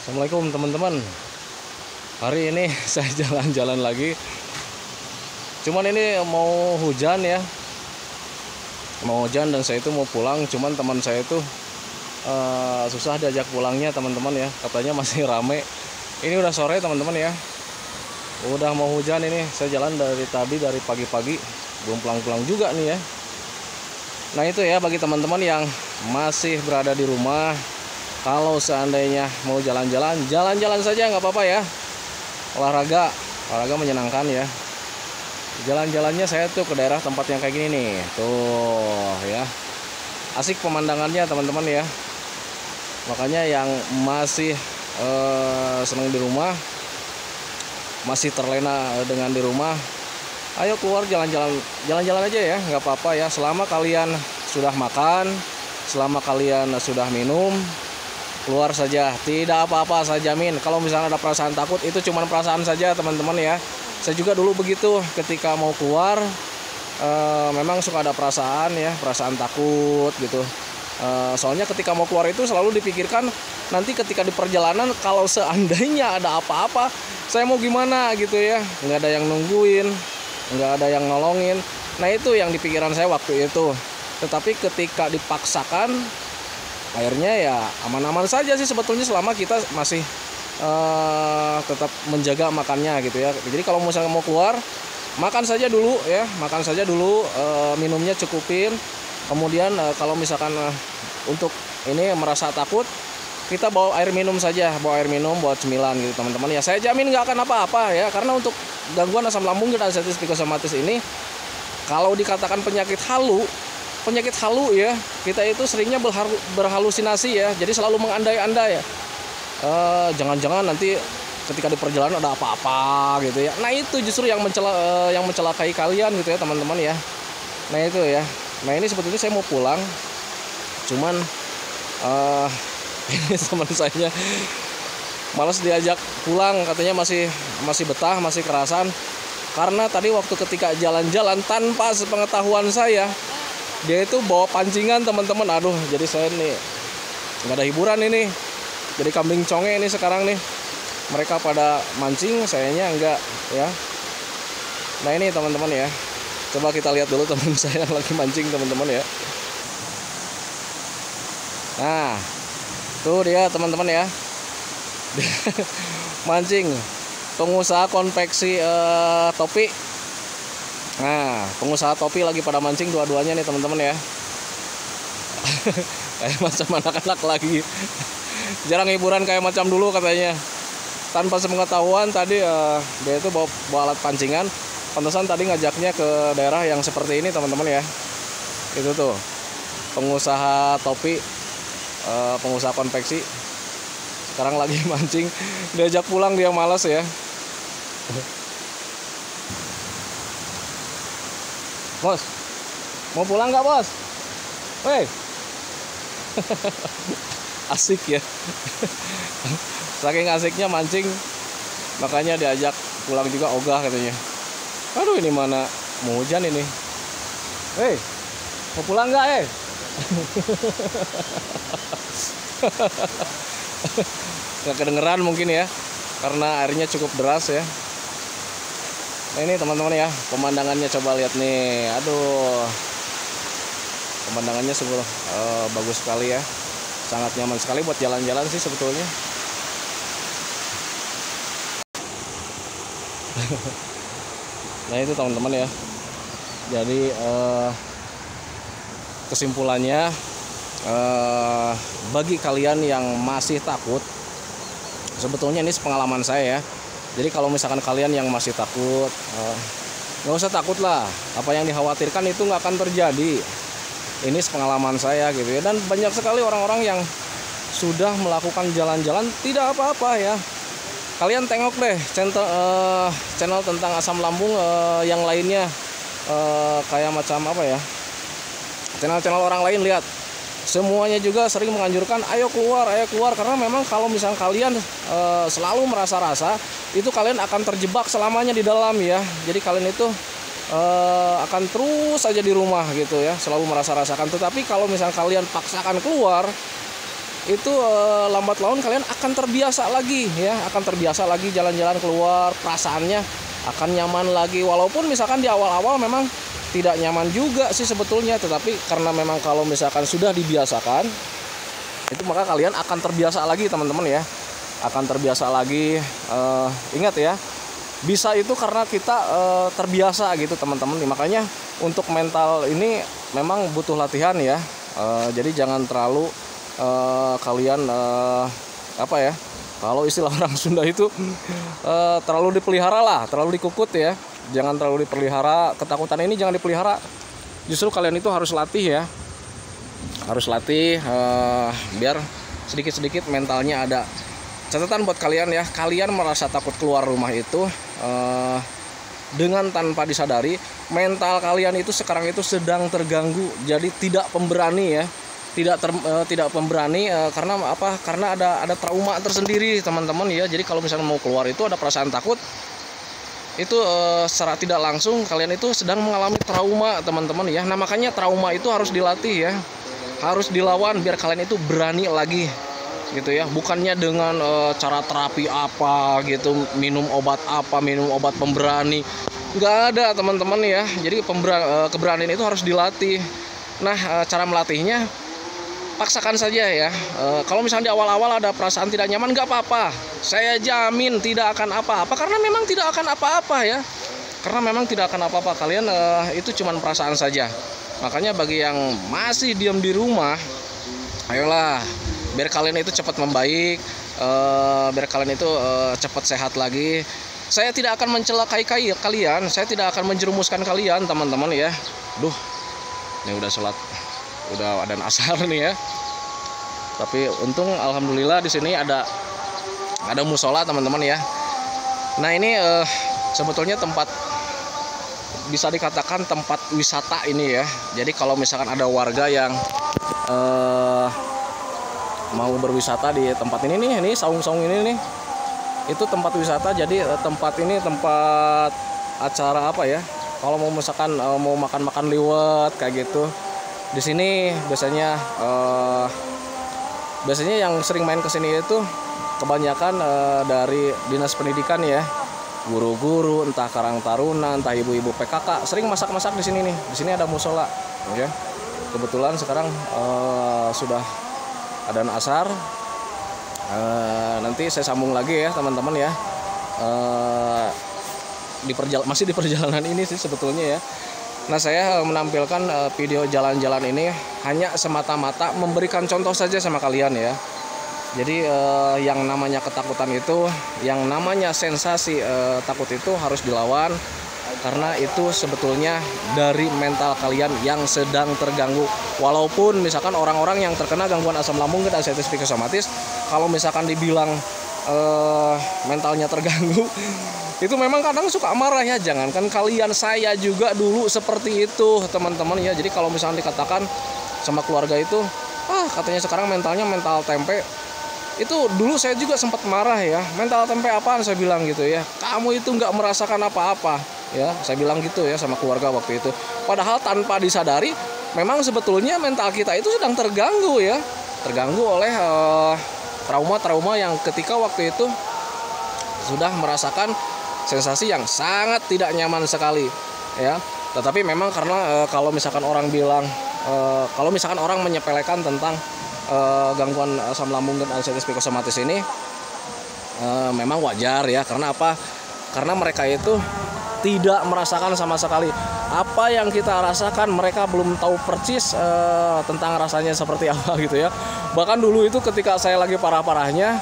Assalamualaikum teman-teman. Hari ini saya jalan-jalan lagi. Cuman ini mau hujan ya. Mau hujan dan saya itu mau pulang. Cuman teman saya itu susah diajak pulangnya teman-teman ya. Katanya masih rame. Ini udah sore teman-teman ya. Udah mau hujan ini. Saya jalan dari tadi dari pagi-pagi. Belum pulang-pulang juga nih ya. Nah itu ya bagi teman-teman yang masih berada di rumah. Kalau seandainya mau jalan-jalan, jalan-jalan saja nggak apa-apa ya. Olahraga menyenangkan ya. Jalan-jalannya saya tuh ke daerah tempat yang kayak gini nih. Tuh ya. Asik pemandangannya teman-teman ya. Makanya yang masih senang di rumah, masih terlena dengan di rumah, ayo keluar jalan-jalan aja ya, nggak apa-apa ya. Selama kalian sudah makan, selama kalian sudah minum, keluar saja, tidak apa-apa, saya jamin. Kalau misalnya ada perasaan takut, itu cuma perasaan saja teman-teman ya. Saya juga dulu begitu, ketika mau keluar memang suka ada perasaan ya, perasaan takut gitu. Soalnya ketika mau keluar itu selalu dipikirkan nanti ketika di perjalanan kalau seandainya ada apa-apa, saya mau gimana gitu ya. Nggak ada yang nungguin, nggak ada yang nolongin. Nah itu yang di pikiran saya waktu itu. Tetapi ketika dipaksakan, akhirnya ya aman-aman saja sih sebetulnya selama kita masih tetap menjaga makannya gitu ya. Jadi kalau misalnya mau keluar, makan saja dulu ya, makan saja dulu, minumnya cukupin. Kemudian kalau misalkan untuk ini merasa takut, kita bawa air minum saja, bawa air minum buat cemilan gitu teman-teman ya. Saya jamin nggak akan apa-apa ya, karena untuk gangguan asam lambung dan arteritis psikosomatis ini, kalau dikatakan penyakit halu ya, kita itu seringnya berhalusinasi ya, jadi selalu mengandai-andai ya, jangan-jangan nanti ketika di perjalanan ada apa-apa gitu ya. Nah itu justru yang mencelakai kalian gitu ya teman-teman ya. Nah itu ya. Nah ini sebetulnya saya mau pulang, cuman ini teman saya malas diajak pulang, katanya masih betah, masih kerasan. Karena tadi waktu ketika jalan-jalan tanpa sepengetahuan saya, dia itu bawa pancingan teman-teman. Aduh, jadi saya nih nggak ada hiburan ini. Jadi kambing conge ini sekarang nih. Mereka pada mancing, sayanya enggak ya. Nah ini teman-teman ya. Coba kita lihat dulu teman saya yang lagi mancing teman-teman ya. Nah, tuh dia teman-teman ya. Mancing. Pengusaha konveksi topi. Nah, pengusaha topi lagi pada mancing dua-duanya nih teman-teman ya. Kayak macam anak-anak lagi. Jarang hiburan kayak macam dulu katanya. Tanpa sepengetahuan tadi dia itu bawa alat pancingan. Pantesan tadi ngajaknya ke daerah yang seperti ini teman-teman ya. Itu tuh pengusaha topi, pengusaha konveksi. Sekarang lagi mancing. Diajak pulang dia malas ya. Bos, mau pulang nggak bos? Woi, asik ya. Saking asiknya mancing, makanya diajak pulang juga ogah katanya. Aduh ini mana mau hujan ini. Hei, mau pulang nggak Nggak kedengeran mungkin ya, karena airnya cukup deras ya. Nah ini teman-teman ya, pemandangannya coba lihat nih. Aduh, pemandangannya sungguh bagus sekali ya. Sangat nyaman sekali buat jalan-jalan sih sebetulnya. Nah itu teman-teman ya. Jadi kesimpulannya, bagi kalian yang masih takut, sebetulnya ini pengalaman saya ya. Jadi kalau misalkan kalian yang masih takut, nggak usah takut lah. Apa yang dikhawatirkan itu nggak akan terjadi. Ini pengalaman saya gitu ya. Dan banyak sekali orang-orang yang sudah melakukan jalan-jalan tidak apa-apa ya. Kalian tengok deh channel tentang asam lambung yang lainnya, kayak macam apa ya, channel-channel orang lain, lihat. Semuanya juga sering menganjurkan ayo keluar, karena memang kalau misalnya kalian selalu merasa-rasa, itu kalian akan terjebak selamanya di dalam ya. Jadi kalian itu akan terus saja di rumah gitu ya, selalu merasa-rasakan. Tetapi kalau misalnya kalian paksakan keluar, itu lambat laun kalian akan terbiasa lagi ya, akan terbiasa lagi jalan-jalan keluar, perasaannya akan nyaman lagi. Walaupun misalkan di awal-awal memang tidak nyaman juga sih sebetulnya, tetapi karena memang kalau misalkan sudah dibiasakan, itu maka kalian akan terbiasa lagi teman-teman ya, akan terbiasa lagi. Ingat ya, bisa itu karena kita terbiasa gitu teman-teman. Makanya untuk mental ini memang butuh latihan ya. Jadi jangan terlalu kalian apa ya, kalau istilah orang Sunda itu terlalu dipelihara lah, terlalu dikukut ya. Jangan terlalu dipelihara, ketakutan ini jangan dipelihara. Justru kalian itu harus latih ya, harus latih biar sedikit-sedikit mentalnya ada. Catatan buat kalian ya, kalian merasa takut keluar rumah itu dengan tanpa disadari mental kalian itu sekarang itu sedang terganggu. Jadi tidak pemberani ya, tidak pemberani karena apa? Karena ada trauma tersendiri teman-teman ya. Jadi kalau misalnya mau keluar itu ada perasaan takut, itu secara tidak langsung kalian itu sedang mengalami trauma teman-teman ya. Nah makanya trauma itu harus dilatih ya, harus dilawan biar kalian itu berani lagi gitu ya. Bukannya dengan cara terapi apa gitu, minum obat apa, minum obat pemberani, nggak ada teman-teman ya. Jadi keberanian itu harus dilatih. Nah cara melatihnya, paksakan saja ya. Kalau misalnya di awal-awal ada perasaan tidak nyaman, nggak apa-apa, saya jamin tidak akan apa-apa, karena memang tidak akan apa-apa ya, karena memang tidak akan apa-apa. Kalian itu cuma perasaan saja. Makanya bagi yang masih diam di rumah, ayolah, biar kalian itu cepat membaik, biar kalian itu cepat sehat lagi. Saya tidak akan mencelakai kalian, saya tidak akan menjerumuskan kalian teman-teman ya. Duh, ini udah sholat, udah adzan asar nih ya. Tapi untung alhamdulillah di sini ada musola teman-teman ya. Nah ini sebetulnya tempat, bisa dikatakan tempat wisata ini ya. Jadi kalau misalkan ada warga yang mau berwisata di tempat ini nih, ini saung-saung ini nih, itu tempat wisata. Jadi tempat ini tempat acara apa ya? Kalau mau misalkan mau makan-makan liwet kayak gitu, di sini biasanya yang sering main ke sini itu kebanyakan dari dinas pendidikan ya, guru-guru, entah Karang Taruna, entah ibu-ibu PKK, sering masak-masak di sini nih. Di sini ada musola ya. Kebetulan sekarang sudah adzan asar. Nanti saya sambung lagi ya teman-teman ya. Masih di perjalanan ini sih sebetulnya ya. Nah saya menampilkan video jalan-jalan ini hanya semata-mata memberikan contoh saja sama kalian ya. Jadi yang namanya ketakutan itu, yang namanya sensasi takut itu harus dilawan, karena itu sebetulnya dari mental kalian yang sedang terganggu. Walaupun misalkan orang-orang yang terkena gangguan asam lambung dan anxiety psikosomatis, kalau misalkan dibilang mentalnya terganggu, itu memang kadang suka marah ya. Jangankan kalian, saya juga dulu seperti itu teman-teman ya. Jadi kalau misalnya dikatakan sama keluarga itu, katanya sekarang mentalnya mental tempe, itu dulu saya juga sempat marah ya. Mental tempe apaan, saya bilang gitu ya, kamu itu nggak merasakan apa-apa ya, saya bilang gitu ya sama keluarga waktu itu. Padahal tanpa disadari memang sebetulnya mental kita itu sedang terganggu ya, terganggu oleh trauma-trauma yang ketika waktu itu sudah merasakan sensasi yang sangat tidak nyaman sekali ya. Tetapi memang karena kalau misalkan orang bilang, kalau misalkan orang menyepelekan tentang gangguan asam lambung dan anxiety psikosomatis ini, memang wajar ya. Karena apa? Karena mereka itu tidak merasakan sama sekali apa yang kita rasakan. Mereka belum tahu persis tentang rasanya seperti apa gitu ya. Bahkan dulu itu ketika saya lagi parah-parahnya,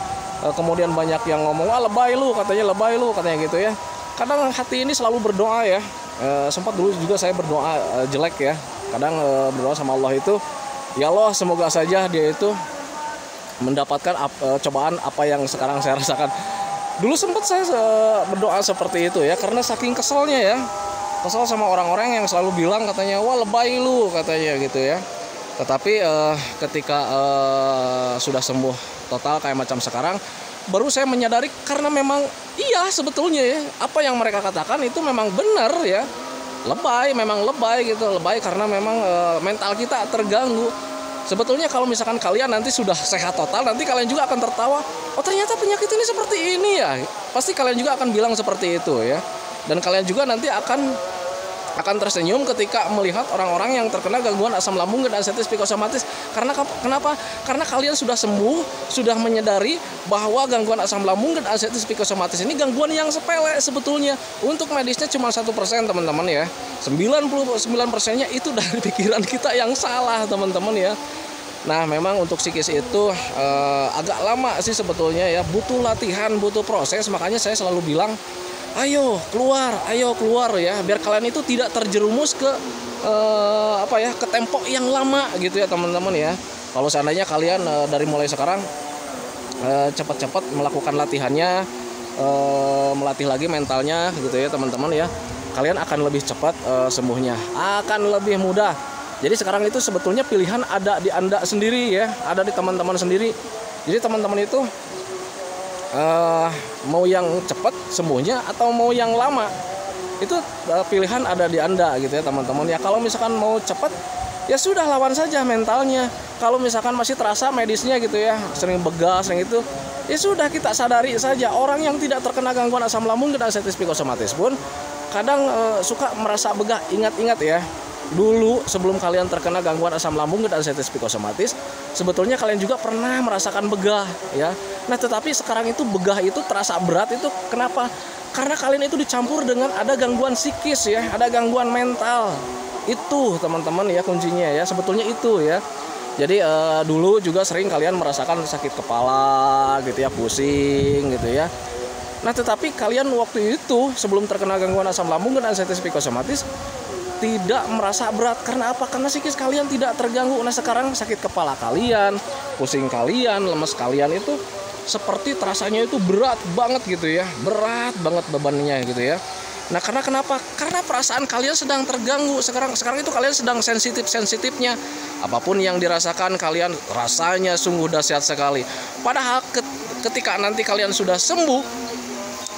kemudian banyak yang ngomong, wah lebay lu, katanya lebay lu, katanya gitu ya. Kadang hati ini selalu berdoa ya. Sempat dulu juga saya berdoa jelek ya. Kadang berdoa sama Allah itu, ya Allah semoga saja dia itu mendapatkan cobaan apa yang sekarang saya rasakan. Dulu sempat saya berdoa seperti itu ya, karena saking keselnya ya. Kesel sama orang-orang yang selalu bilang katanya, wah lebay lu, katanya gitu ya. Tetapi ketika sudah sembuh total kayak macam sekarang, baru saya menyadari karena memang iya sebetulnya ya, apa yang mereka katakan itu memang benar ya. Lebay, memang lebay gitu, lebay karena memang mental kita terganggu. Sebetulnya kalau misalkan kalian nanti sudah sehat total, nanti kalian juga akan tertawa, oh ternyata penyakit ini seperti ini ya. Pasti kalian juga akan bilang seperti itu ya. Dan kalian juga nanti akan tersenyum ketika melihat orang-orang yang terkena gangguan asam lambung dan anxiety psikosomatis. Karena kenapa? Karena kalian sudah sembuh, sudah menyadari bahwa gangguan asam lambung dan anxiety psikosomatis ini gangguan yang sepele sebetulnya. Untuk medisnya cuma 1% teman-teman ya. 99%-nya itu dari pikiran kita yang salah teman-teman ya. Nah memang untuk psikis itu agak lama sih sebetulnya ya. Butuh latihan, butuh proses. Makanya saya selalu bilang, ayo keluar ya, biar kalian itu tidak terjerumus ke ke tempo yang lama gitu ya teman-teman ya. Kalau seandainya kalian dari mulai sekarang cepat-cepat melakukan latihannya, melatih lagi mentalnya gitu ya teman-teman ya, kalian akan lebih cepat sembuhnya, akan lebih mudah. Jadi sekarang itu sebetulnya pilihan ada di Anda sendiri ya, ada di teman-teman sendiri. Jadi teman-teman itu mau yang cepat sembuhnya atau mau yang lama, itu pilihan ada di Anda gitu ya teman-teman ya. Kalau misalkan mau cepat, ya sudah lawan saja mentalnya. Kalau misalkan masih terasa medisnya gitu ya, sering begas sering itu, ya sudah kita sadari saja. Orang yang tidak terkena gangguan asam lambung dan anxiety psikosomatis pun kadang suka merasa begah. Ingat-ingat ya, dulu sebelum kalian terkena gangguan asam lambung dan anxiety psikosomatis, sebetulnya kalian juga pernah merasakan begah ya. Nah tetapi sekarang itu begah itu terasa berat itu kenapa? Karena kalian itu dicampur dengan ada gangguan psikis ya, ada gangguan mental. Itu teman-teman ya kuncinya ya, sebetulnya itu ya. Jadi dulu juga sering kalian merasakan sakit kepala gitu ya, pusing gitu ya. Nah tetapi kalian waktu itu sebelum terkena gangguan asam lambung dan anxiety psikosomatis tidak merasa berat. Karena apa? Karena psikis kalian tidak terganggu. Nah sekarang sakit kepala kalian, pusing kalian, lemes kalian itu seperti terasanya itu berat banget gitu ya, berat banget bebannya gitu ya. Nah karena kenapa? Karena perasaan kalian sedang terganggu. Sekarang itu kalian sedang sensitifnya. Apapun yang dirasakan kalian rasanya sungguh dahsyat sekali. Padahal ketika nanti kalian sudah sembuh,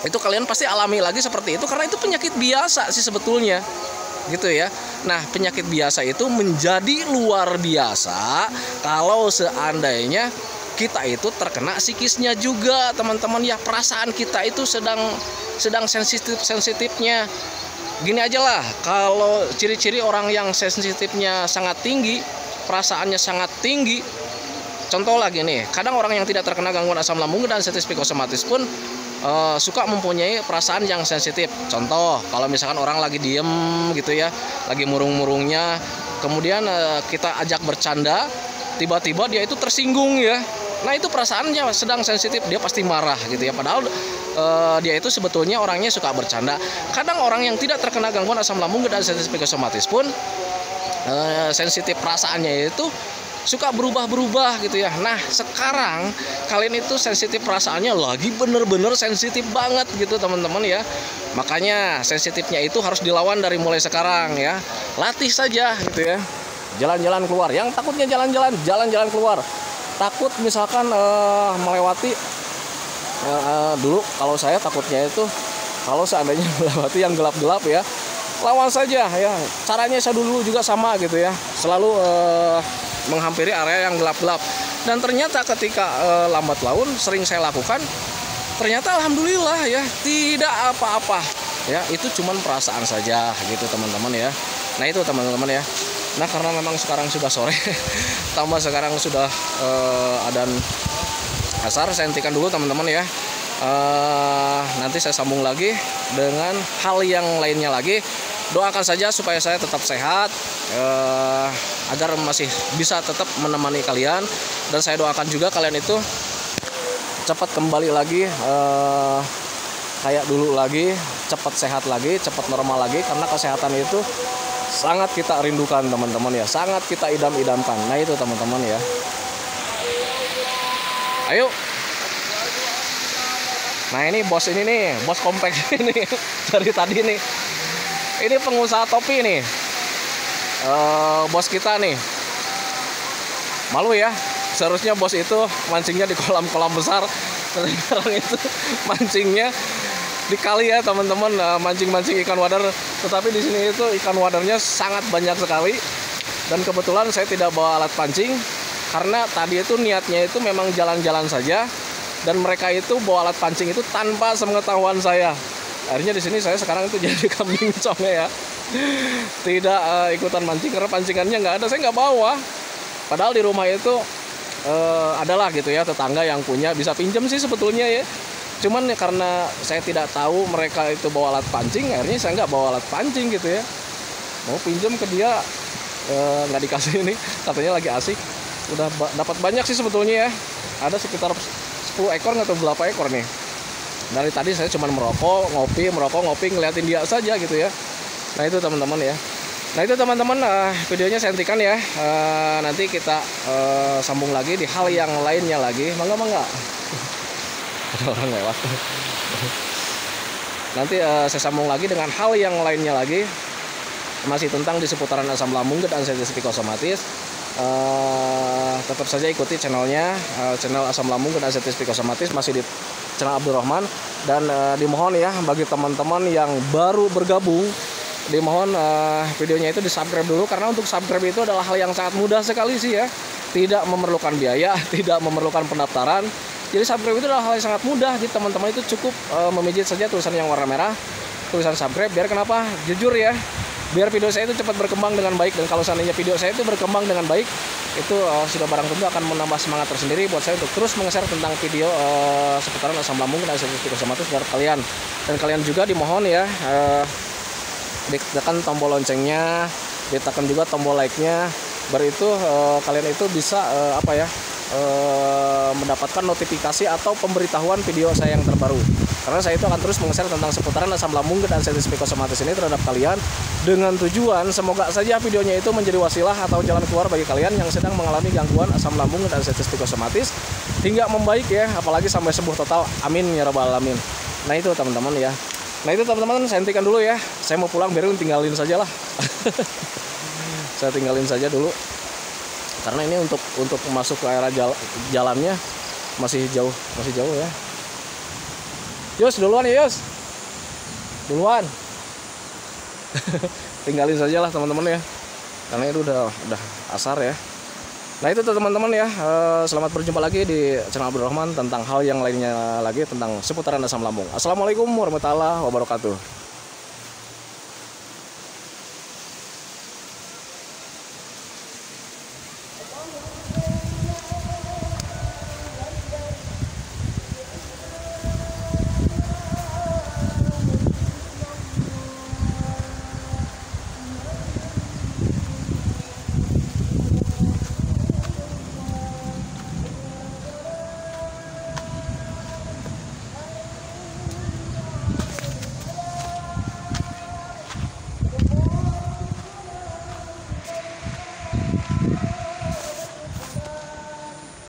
itu kalian pasti alami lagi seperti itu, karena itu penyakit biasa sih sebetulnya gitu ya. Nah penyakit biasa itu menjadi luar biasa kalau seandainya kita itu terkena psikisnya juga teman-teman ya. Perasaan kita itu sedang sensitifnya. Gini aja lah, kalau ciri-ciri orang yang sensitifnya sangat tinggi, perasaannya sangat tinggi, contoh lagi nih, kadang orang yang tidak terkena gangguan asam lambung dan anxiety psikosomatis pun suka mempunyai perasaan yang sensitif. Contoh, kalau misalkan orang lagi diem gitu ya, lagi murung-murungnya, kemudian kita ajak bercanda, tiba-tiba dia itu tersinggung ya. Nah itu perasaannya sedang sensitif, dia pasti marah gitu ya. Padahal dia itu sebetulnya orangnya suka bercanda. Kadang orang yang tidak terkena gangguan asam lambung dan anxiety psikosomatis pun sensitif perasaannya itu suka berubah-berubah gitu ya. Nah sekarang kalian itu sensitif perasaannya lagi bener-bener sensitif banget gitu teman-teman ya. Makanya sensitifnya itu harus dilawan dari mulai sekarang ya. Latih saja gitu ya. Jalan-jalan keluar. Yang takutnya jalan-jalan keluar. Takut misalkan melewati dulu kalau saya takutnya itu kalau seandainya melewati yang gelap-gelap ya, lawan saja ya. Caranya saya dulu juga sama gitu ya. Selalu menghampiri area yang gelap-gelap. Dan ternyata ketika lambat laun sering saya lakukan, ternyata alhamdulillah ya tidak apa-apa ya. Itu cuman perasaan saja gitu teman-teman ya. Nah itu teman-teman ya. Nah karena memang sekarang sudah sore, tambah sekarang sudah adzan asar, saya hentikan dulu teman-teman ya. Nanti saya sambung lagi dengan hal yang lainnya lagi. Doakan saja supaya saya tetap sehat, agar masih bisa tetap menemani kalian. Dan saya doakan juga kalian itu cepat kembali lagi kayak dulu lagi, cepat sehat lagi, cepat normal lagi. Karena kesehatan itu sangat kita rindukan teman-teman ya, sangat kita idam-idamkan. Nah itu teman-teman ya. Ayo. Nah ini bos ini nih, bos kompak ini dari tadi nih. Ini pengusaha topi nih, bos kita nih. Malu ya, seharusnya bos itu mancingnya di kolam-kolam besar. Sekarang itu mancingnya di kali ya teman-teman, mancing-mancing ikan wadar. Tetapi di sini itu ikan wadarnya sangat banyak sekali. Dan kebetulan saya tidak bawa alat pancing. karena tadi itu niatnya itu memang jalan-jalan saja, dan mereka itu bawa alat pancing itu tanpa sepengetahuan saya. Akhirnya di sini saya sekarang itu jadi kambing conge ya, tidak ikutan mancing karena pancingannya nggak ada, saya nggak bawa. Padahal di rumah itu adalah gitu ya tetangga yang punya, bisa pinjam sih sebetulnya ya. Cuman ya karena saya tidak tahu mereka itu bawa alat pancing, akhirnya saya nggak bawa alat pancing gitu ya. Mau pinjam ke dia nggak dikasih, ini katanya lagi asik. Udah dapat banyak sih sebetulnya ya, ada sekitar 10 ekor atau berapa ekor nih. Dari tadi saya cuma merokok ngopi ngeliatin dia saja gitu ya. Nah itu teman-teman ya. Nah itu teman-teman, videonya saya hentikan ya. Nanti kita sambung lagi di hal yang lainnya lagi. Mangga. Ada orang lewat. Nanti saya sambung lagi dengan hal yang lainnya lagi. Masih tentang di seputaran asam lambung dan anestesi psikosomatis. Tetap saja ikuti channelnya, channel asam lambung dan anestesi psikosomatis masih di channel Abdul Rahman. Dan dimohon ya bagi teman-teman yang baru bergabung, dimohon videonya itu di subscribe dulu, karena untuk subscribe itu adalah hal yang sangat mudah sekali sih ya, tidak memerlukan biaya, tidak memerlukan pendaftaran. Jadi subscribe itu adalah hal yang sangat mudah. Jadi teman-teman itu cukup memijit saja tulisan yang warna merah, tulisan subscribe. Biar kenapa? Jujur ya, biar video saya itu cepat berkembang dengan baik. Dan kalau seandainya video saya itu berkembang dengan baik, itu sudah barang tentu akan menambah semangat tersendiri buat saya untuk terus meng-share tentang video seputaran asam lambung dan anestesi psikosomatis buat kalian. Dan kalian juga dimohon ya, ditekan tombol loncengnya, ditekan juga tombol like-nya, baru itu kalian itu bisa mendapatkan notifikasi atau pemberitahuan video saya yang terbaru. Karena saya itu akan terus meng-share tentang seputaran asam lambung dan anestesi psikosomatis ini terhadap kalian, dengan tujuan semoga saja videonya itu menjadi wasilah atau jalan keluar bagi kalian yang sedang mengalami gangguan asam lambung dan anestesi psikosomatis hingga membaik ya, apalagi sampai sembuh total. Amin ya rabbal alamin. Nah itu teman-teman ya. Nah itu teman-teman, saya hentikan dulu ya. Saya mau pulang, biarin tinggalin saja lah. Saya tinggalin saja dulu. Karena ini untuk masuk ke area jalannya masih jauh ya. Yus duluan ya Yus. Duluan. Tinggalin saja lah teman-teman ya. Karena itu udah asar ya. Nah itu teman-teman ya, selamat berjumpa lagi di channel Abdul Rahman tentang hal yang lainnya lagi tentang seputaran asam lambung. Assalamualaikum warahmatullahi wabarakatuh.